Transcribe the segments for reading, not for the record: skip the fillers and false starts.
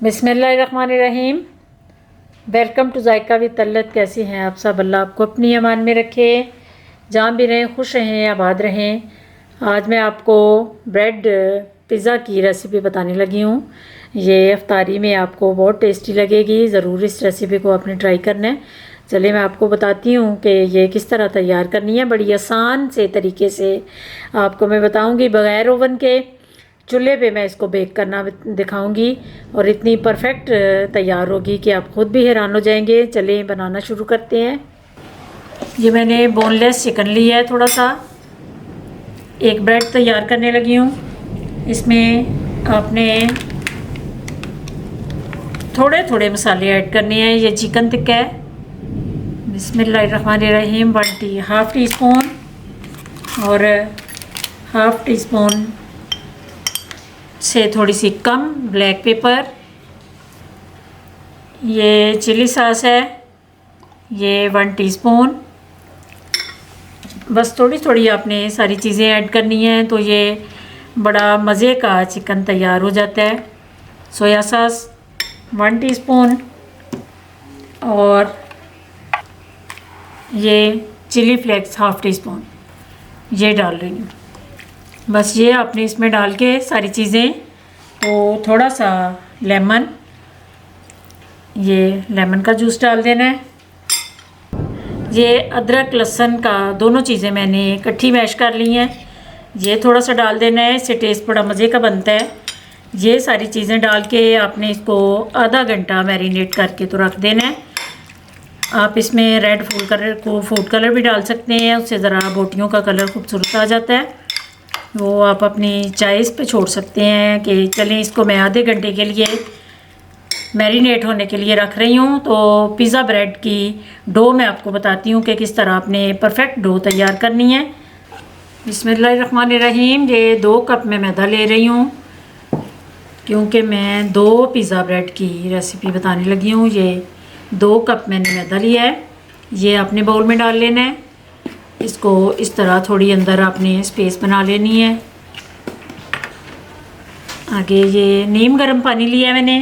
बिस्मिल्लाहिर्रहमानिर्रहीम। Welcome to JICA with तल्लत। कैसी हैं आप सब? अल्लाह आपको अपनी अमान में रखे, जहाँ भी रहें खुश रहें, आबाद रहें। आज मैं आपको ब्रेड पिज़्ज़ा की रेसिपी बताने लगी हूँ। ये अफ्तारी में आपको बहुत टेस्टी लगेगी। ज़रूर इस रेसिपी को आपने ट्राई करना है। चलिए मैं आपको बताती हूँ कि ये किस तरह तैयार करनी है। बड़ी आसान से तरीके से आपको मैं बताऊँगी, बग़ैर ओवन के चूल्हे पे मैं इसको बेक करना दिखाऊंगी और इतनी परफेक्ट तैयार होगी कि आप ख़ुद भी हैरान हो जाएंगे। चलिए बनाना शुरू करते हैं। ये मैंने बोनलेस चिकन लिया है। थोड़ा सा एक ब्रेड तैयार करने लगी हूँ। इसमें आपने थोड़े थोड़े मसाले ऐड करने हैं। ये चिकन टिक्का है। बिस्मिल्लाहिर्रहमानिर्रहीम। 1/2 टी स्पून और 1/2 टी स्पून से थोड़ी सी कम ब्लैक पेपर। ये चिली सॉस है, ये 1 टीस्पून। बस थोड़ी थोड़ी आपने सारी चीज़ें ऐड करनी हैं तो ये बड़ा मज़े का चिकन तैयार हो जाता है। सोया सॉस 1 टीस्पून और ये चिली फ्लेक्स 1/2 टीस्पून ये डाल रही हूँ। बस ये आपने इसमें डाल के सारी चीज़ें, तो थोड़ा सा लेमन, ये लेमन का जूस डाल देना है। ये अदरक लहसुन का दोनों चीज़ें मैंने इकट्ठी मैश कर ली हैं। ये थोड़ा सा डाल देना है, इससे टेस्ट बड़ा मज़े का बनता है। ये सारी चीज़ें डाल के आपने इसको आधा घंटा मैरिनेट करके तो रख देना है। आप इसमें रेड फूड कलर भी डाल सकते हैं, उससे ज़रा बोटियों का कलर खूबसूरत आ जाता है। वो आप अपनी चॉइस पे छोड़ सकते हैं कि चलें इसको मैं आधे घंटे के लिए मैरिनेट होने के लिए रख रही हूँ। तो पिज़्ज़ा ब्रेड की डो मैं आपको बताती हूँ कि किस तरह आपने परफेक्ट डो तैयार करनी है। बिस्मिल्लाहिर्रहमानिर्रहीम। ये 2 कप में मैदा ले रही हूँ क्योंकि मैं 2 पिज़्ज़ा ब्रेड की रेसिपी बताने लगी हूँ। ये 2 कप मैंने मैदा लिया है। ये आपने बाउल में डाल लेना है। इसको इस तरह थोड़ी अंदर आपने स्पेस बना लेनी है। आगे ये नीम गर्म पानी लिया है मैंने।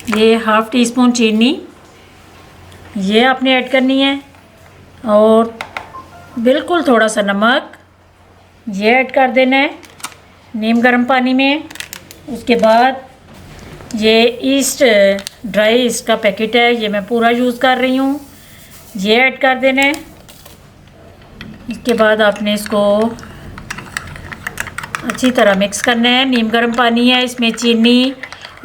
ये 1/2 टीस्पून चीनी ये आपने ऐड करनी है और बिल्कुल थोड़ा सा नमक ये ऐड कर देना है नीम गर्म पानी में। उसके बाद ये ईस्ट ड्राई ईस्ट का पैकेट है, ये मैं पूरा यूज़ कर रही हूँ, ये ऐड कर देना है। इसके बाद आपने इसको अच्छी तरह मिक्स करना है। नीम गर्म पानी है, इसमें चीनी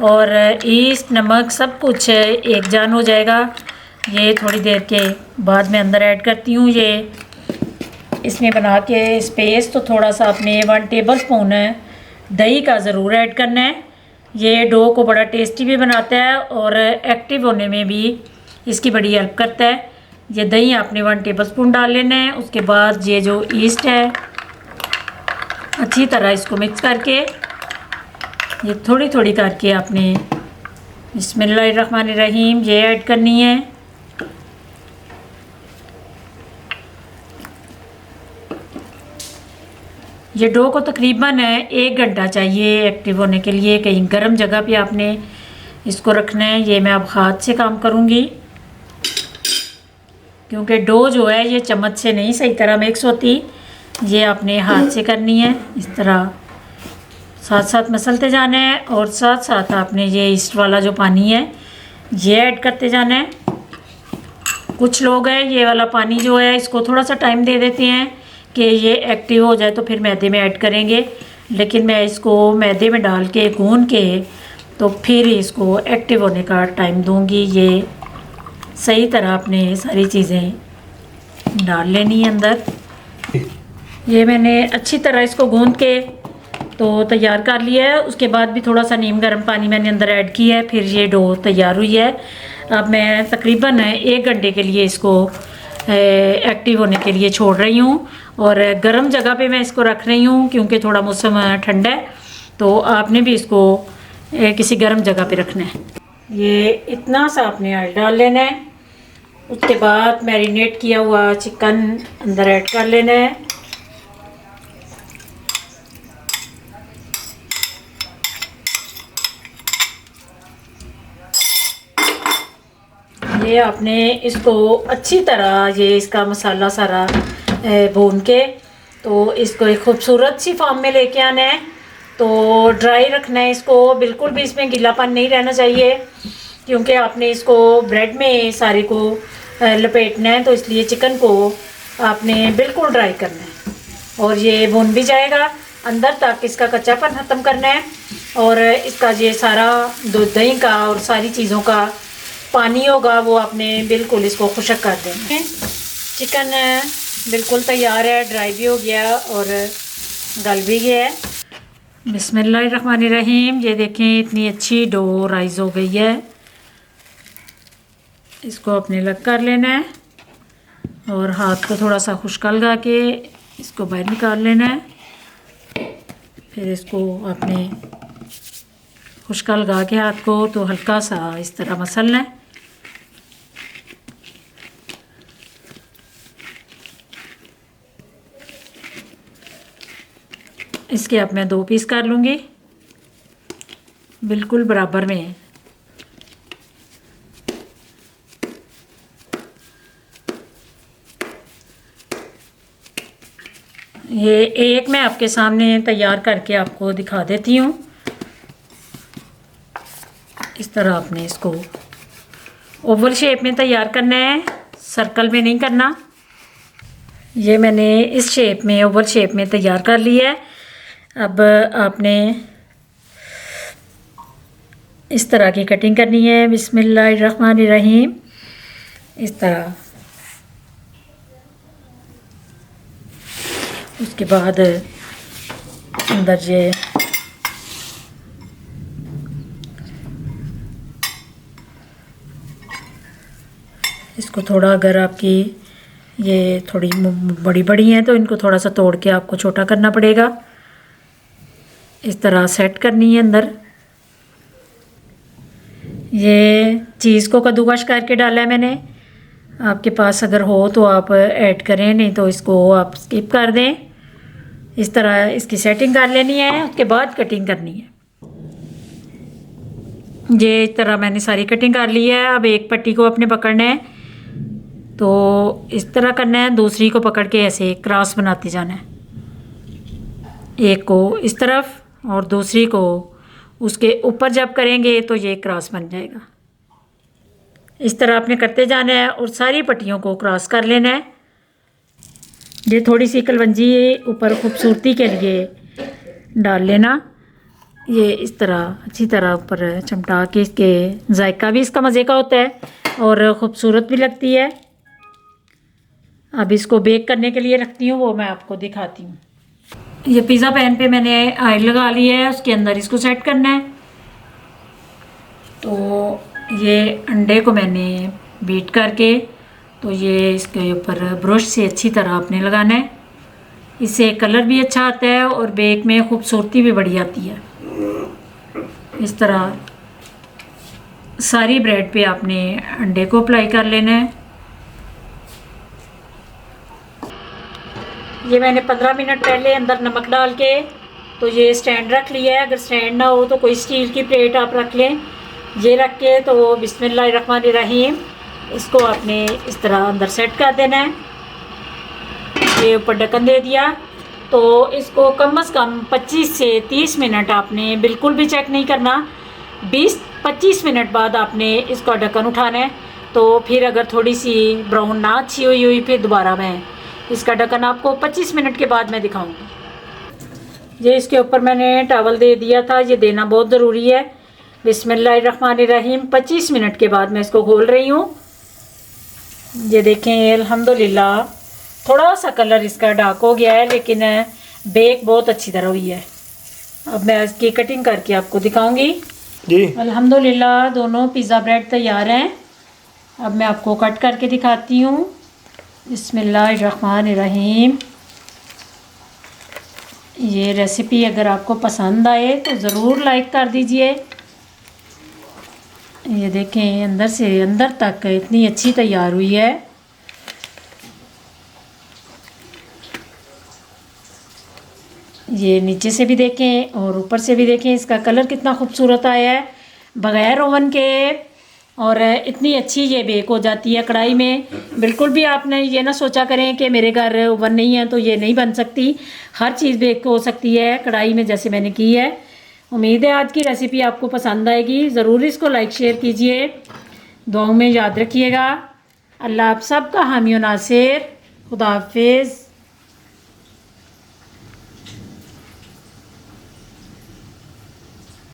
और ईस्ट नमक सब कुछ एक जान हो जाएगा। ये थोड़ी देर के बाद मैं अंदर ऐड करती हूँ। ये इसमें बना के स्पेस तो थोड़ा सा आपने 1 टेबल स्पून दही का ज़रूर ऐड करना है। ये डो को बड़ा टेस्टी भी बनाता है और एक्टिव होने में भी इसकी बड़ी हेल्प करता है। ये दही आपने 1 टेबल स्पून डाल लेना है। उसके बाद ये जो ईस्ट है अच्छी तरह इसको मिक्स करके ये थोड़ी थोड़ी करके आपने बिस्मिल्लाहिर्रहमानिर्रहीम ये ऐड करनी है। ये डो को तकरीबन 1 घंटा चाहिए एक्टिव होने के लिए। कहीं गर्म जगह पे आपने इसको रखना है। ये मैं अब हाथ से काम करूँगी क्योंकि डो जो है ये चम्मच से नहीं सही तरह मिक्स होती। ये आपने हाथ से करनी है। इस तरह साथ साथ मसलते जाना है और साथ साथ आपने ये ईस्ट वाला जो पानी है ये ऐड करते जाना है। कुछ लोग हैं ये वाला पानी जो है इसको थोड़ा सा टाइम दे देते हैं कि ये एक्टिव हो जाए तो फिर मैदे में ऐड करेंगे, लेकिन मैं इसको मैदे में डाल के गूंद के तो फिर इसको एक्टिव होने का टाइम दूंगी। ये सही तरह आपने सारी चीज़ें डाल लेनी है अंदर। ये मैंने अच्छी तरह इसको गूंद के तो तैयार कर लिया है। उसके बाद भी थोड़ा सा नीम गर्म पानी मैंने अंदर ऐड किया है। फिर ये डो तैयार हुई है। अब मैं तकरीबन 1 घंटे के लिए इसको एक्टिव होने के लिए छोड़ रही हूँ और गर्म जगह पे मैं इसको रख रही हूँ क्योंकि थोड़ा मौसम ठंडा है। तो आपने भी इसको किसी गर्म जगह पे रखना है। ये इतना सा आपने ऑयल डाल लेना है। उसके बाद मैरिनेट किया हुआ चिकन अंदर ऐड कर लेना है। ये आपने इसको अच्छी तरह ये इसका मसाला सारा भून के तो इसको एक खूबसूरत सी फॉर्म में लेके आना है। तो ड्राई रखना है इसको, बिल्कुल भी इसमें गीलापन नहीं रहना चाहिए, क्योंकि आपने इसको ब्रेड में सारे को लपेटना है, तो इसलिए चिकन को आपने बिल्कुल ड्राई करना है। और ये भुन भी जाएगा अंदर तक, इसका कच्चापन ख़त्म करना है। और इसका ये सारा दही का और सारी चीज़ों का पानी होगा वो आपने बिल्कुल इसको खुशक कर देना है। चिकन बिल्कुल तैयार है, ड्राई भी हो गया और गल भी गया है। बिस्मिल्लाहिर्रहमानिर्रहीम। ये देखें इतनी अच्छी डो राइस हो गई है। इसको अपने अलग कर लेना है और हाथ को थोड़ा सा खुश्का लगा के इसको बाहर निकाल लेना है। फिर इसको आपने खुश्का लगा के हाथ को तो हल्का सा इस तरह मसलना है। इसके अब मैं 2 पीस कर लूँगी बिल्कुल बराबर में। ये एक मैं आपके सामने तैयार करके आपको दिखा देती हूँ। इस तरह आपने इसको ओवल शेप में तैयार करना है, सर्कल में नहीं करना। ये मैंने इस शेप में ओवल शेप में तैयार कर लिया है। अब आपने इस तरह की कटिंग करनी है। बिस्मिल्लाहिर्रहमानिर्रहीम। इस तरह उसके बाद अंदर ये इसको थोड़ा, अगर आपकी ये थोड़ी बड़ी बड़ी हैं तो इनको थोड़ा सा तोड़ के आपको छोटा करना पड़ेगा। इस तरह सेट करनी है अंदर। ये चीज़ को कद्दूकश करके डाला है मैंने, आपके पास अगर हो तो आप ऐड करें, नहीं तो इसको आप स्किप कर दें। इस तरह इसकी सेटिंग कर लेनी है, उसके बाद कटिंग करनी है। ये इस तरह मैंने सारी कटिंग कर ली है। अब एक पट्टी को अपने पकड़ना है तो इस तरह करना है, दूसरी को पकड़ के ऐसे क्रॉस बनाते जाना है। एक को इस तरफ और दूसरी को उसके ऊपर जब करेंगे तो ये क्रॉस बन जाएगा। इस तरह आपने करते जाना है और सारी पट्टियों को क्रॉस कर लेना है। ये थोड़ी सी कलवंजी ऊपर खूबसूरती के लिए डाल लेना। ये इस तरह अच्छी तरह ऊपर चमटा के, इसके जायका भी इसका मज़े का होता है और ख़ूबसूरत भी लगती है। अब इसको बेक करने के लिए रखती हूँ, वो मैं आपको दिखाती हूँ। ये पिज़्ज़ा पैन पे मैंने ऑयल लगा लिया है, उसके अंदर इसको सेट करना है। तो ये अंडे को मैंने बीट करके तो ये इसके ऊपर ब्रश से अच्छी तरह आपने लगाना है। इससे कलर भी अच्छा आता है और बेक में खूबसूरती भी बढ़ी आती है। इस तरह सारी ब्रेड पे आपने अंडे को अप्लाई कर लेना है। ये मैंने 15 मिनट पहले अंदर नमक डाल के तो ये स्टैंड रख लिया है। अगर स्टैंड ना हो तो कोई स्टील की प्लेट आप रख लें। ये रख के तो बिस्मिल्लाहिर्रहमानिर्रहीम इसको आपने इस तरह अंदर सेट कर देना है। ये ऊपर ढक्कन दे दिया तो इसको कम से कम 25 से 30 मिनट आपने बिल्कुल भी चेक नहीं करना। 20-25 मिनट बाद आपने इसका ढक्कन उठाना है। तो फिर अगर थोड़ी सी ब्राउन ना अच्छी हुई फिर दोबारा मैं इसका ढक्कन आपको 25 मिनट के बाद मैं दिखाऊंगी। ये इसके ऊपर मैंने टॉवल दे दिया था, ये देना बहुत ज़रूरी है। बिस्मिल्लाहिर्रहमानिर्रहीम। 25 मिनट के बाद मैं इसको खोल रही हूँ। ये देखें अल्हम्दुलिल्लाह थोड़ा सा कलर इसका डार्क हो गया है, लेकिन बेक बहुत अच्छी तरह हुई है। अब मैं इसकी कटिंग करके आपको दिखाऊंगी जी। अल्हम्दुलिल्लाह दोनों पिज़्ज़ा ब्रेड तैयार हैं। अब मैं आपको कट करके दिखाती हूँ। बिस्मिल्लाहिर्रहमानिर्रहीम। ये रेसिपी अगर आपको पसंद आए तो ज़रूर लाइक कर दीजिए। ये देखें अंदर से अंदर तक इतनी अच्छी तैयार हुई है। ये नीचे से भी देखें और ऊपर से भी देखें, इसका कलर कितना खूबसूरत आया है बग़ैर ओवन के। और इतनी अच्छी ये बेक हो जाती है कढ़ाई में। बिल्कुल भी आपने ये ना सोचा करें कि मेरे घर ओवन नहीं है तो ये नहीं बन सकती। हर चीज़ बेक हो सकती है कढ़ाई में, जैसे मैंने की है। उम्मीद है आज की रेसिपी आपको पसंद आएगी। ज़रूर इसको लाइक शेयर कीजिए, दुआओं में याद रखिएगा। अल्लाह आप सबका हामी और नासिर। खुदा हाफिज़।